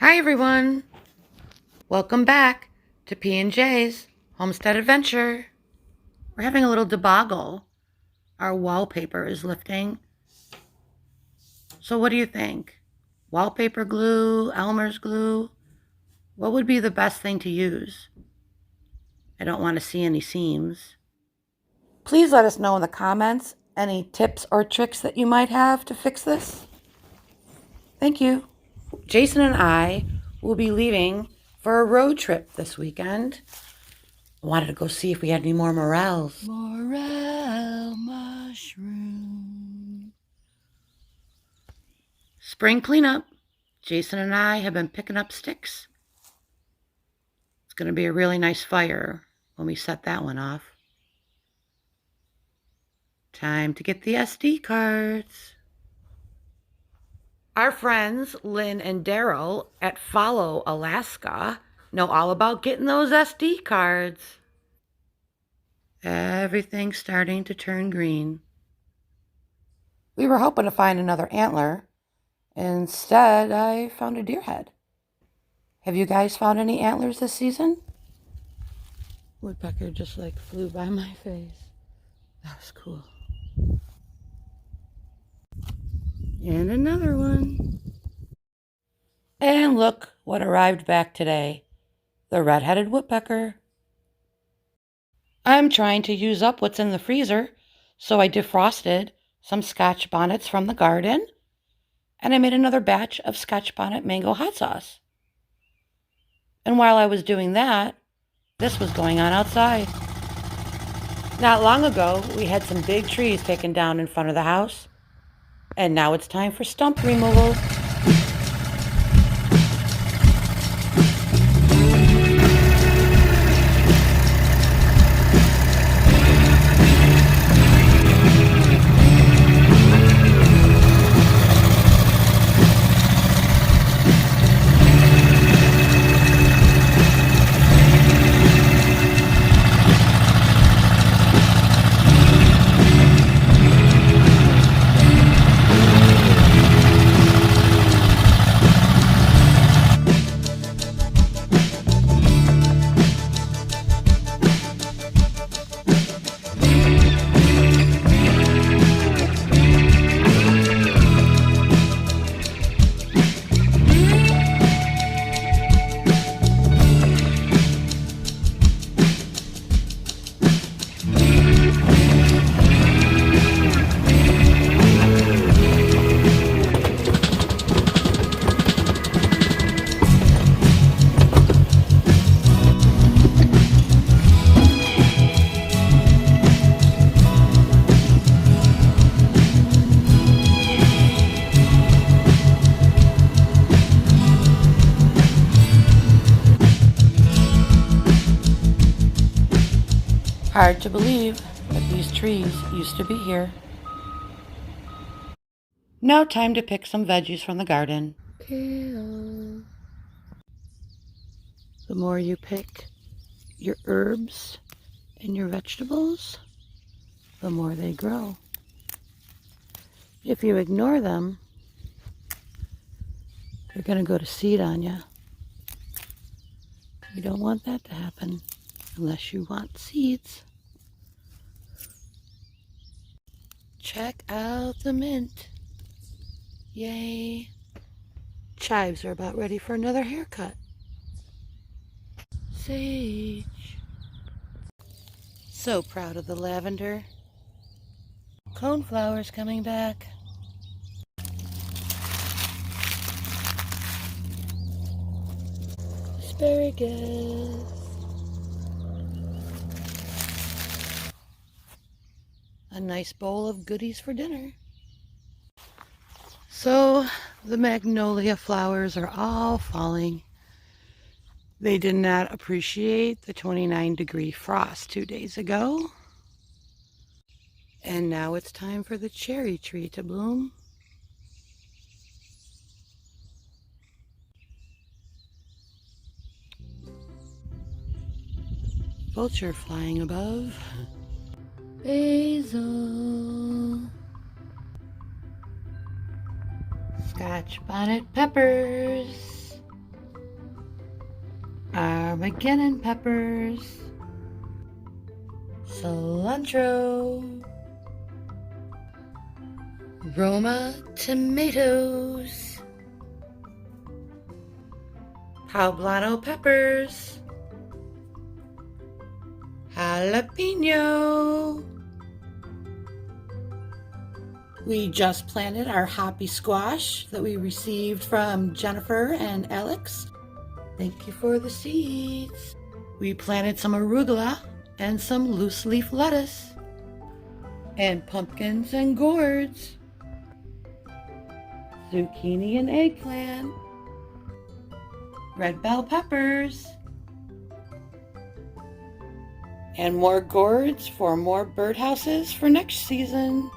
Hi everyone! Welcome back to P&Js Homestead Adventure. We're having a little debacle. Our wallpaper is lifting. So what do you think? Wallpaper glue, Elmer's glue? What would be the best thing to use? I don't want to see any seams. Please let us know in the comments any tips or tricks that you might have to fix this. Thank you. Jason and I will be leaving for a road trip this weekend. I wanted to go see if we had any more morels. Morel mushroom. Spring cleanup. Jason and I have been picking up sticks. It's going to be a really nice fire when we set that one off. Time to get the SD cards. Our friends Lynn and Daryl at Follow Alaska know all about getting those SD cards. Everything's starting to turn green. We were hoping to find another antler. Instead, I found a deer head. Have you guys found any antlers this season? Woodpecker just flew by my face. That was cool. And another one. And look what arrived back today. The red-headed woodpecker. I'm trying to use up what's in the freezer, so I defrosted some Scotch bonnets from the garden, and I made another batch of Scotch bonnet mango hot sauce. And while I was doing that, this was going on outside. Not long ago, we had some big trees taken down in front of the house, and now it's time for stump removal. Hard to believe that these trees used to be here. Now time to pick some veggies from the garden. Kale. The more you pick your herbs and your vegetables, the more they grow. If you ignore them, they're going to go to seed on you. You don't want that to happen unless you want seeds. Check out the mint. Yay. Chives are about ready for another haircut. Sage. So proud of the lavender. Coneflower's coming back. Asparagus. A nice bowl of goodies for dinner. So the magnolia flowers are all falling. They did not appreciate the 29-degree frost 2 days ago. And now it's time for the cherry tree to bloom. Vulture flying above. Basil. Scotch bonnet peppers. Armageddon peppers, cilantro, Roma tomatoes, poblano peppers, jalapeno. We just planted our hoppy squash that we received from Jennifer and Alex. Thank you for the seeds. We planted some arugula and some loose leaf lettuce, and pumpkins and gourds, zucchini and eggplant, red bell peppers, and more gourds for more birdhouses for next season.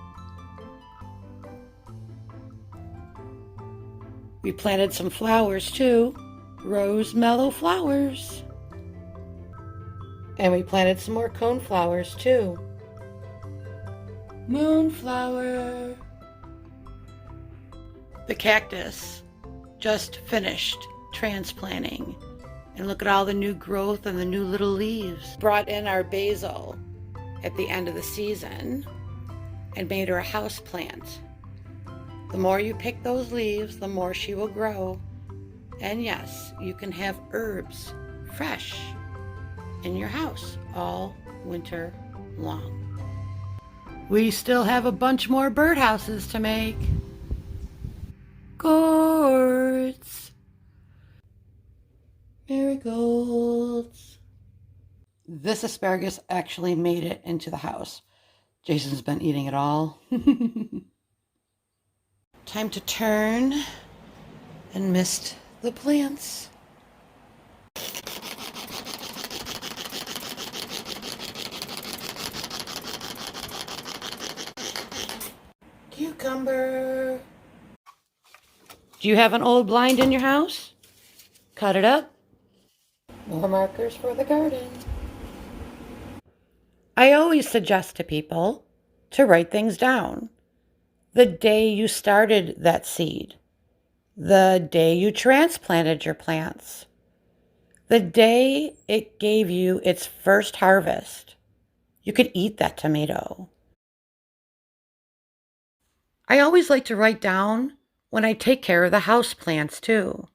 We planted some flowers too, rose mellow flowers. And we planted some more cone flowers too. Moonflower. The cactus just finished transplanting. And look at all the new growth and the new little leaves. Brought in our basil at the end of the season and made her a house plant. The more you pick those leaves, the more she will grow. And yes, you can have herbs fresh in your house all winter long. We still have a bunch more birdhouses to make. Gourds, marigolds. This asparagus actually made it into the house. Jason's been eating it all. Time to turn and mist the plants. Cucumber. Do you have an old blind in your house? Cut it up. More markers for the garden. I always suggest to people to write things down. The day you started that seed, the day you transplanted your plants, the day it gave you its first harvest. You could eat that tomato. I always like to write down when I take care of the house plants too.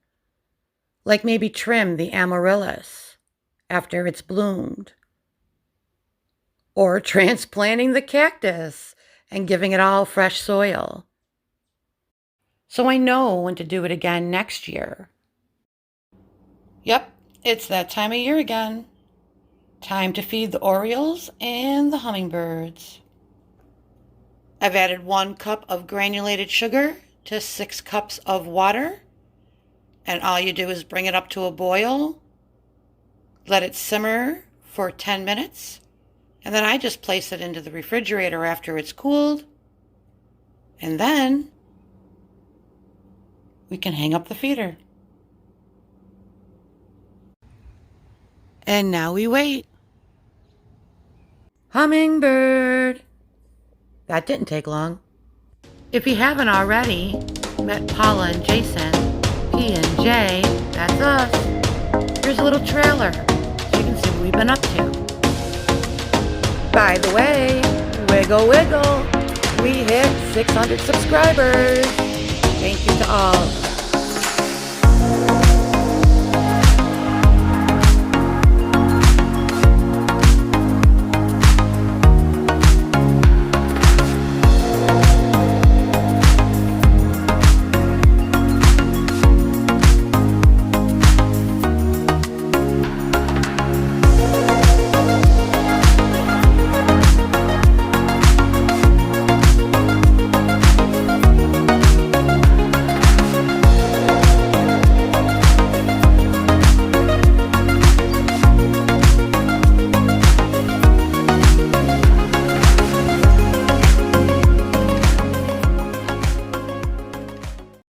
Like maybe trim the amaryllis after it's bloomed. Or transplanting the cactus and giving it all fresh soil. So I know when to do it again next year. Yep, it's that time of year again. Time to feed the Orioles and the hummingbirds. I've added 1 cup of granulated sugar to 6 cups of water. And all you do is bring it up to a boil. Let it simmer for 10 minutes. And then I just place it into the refrigerator after it's cooled. And then we can hang up the feeder. And now we wait. Hummingbird. That didn't take long. If you haven't already met Paula and Jason, P&J, that's us. Here's a little trailer so you can see what we've been up to. By the way, wiggle wiggle, we hit 600 subscribers. Thank you to all.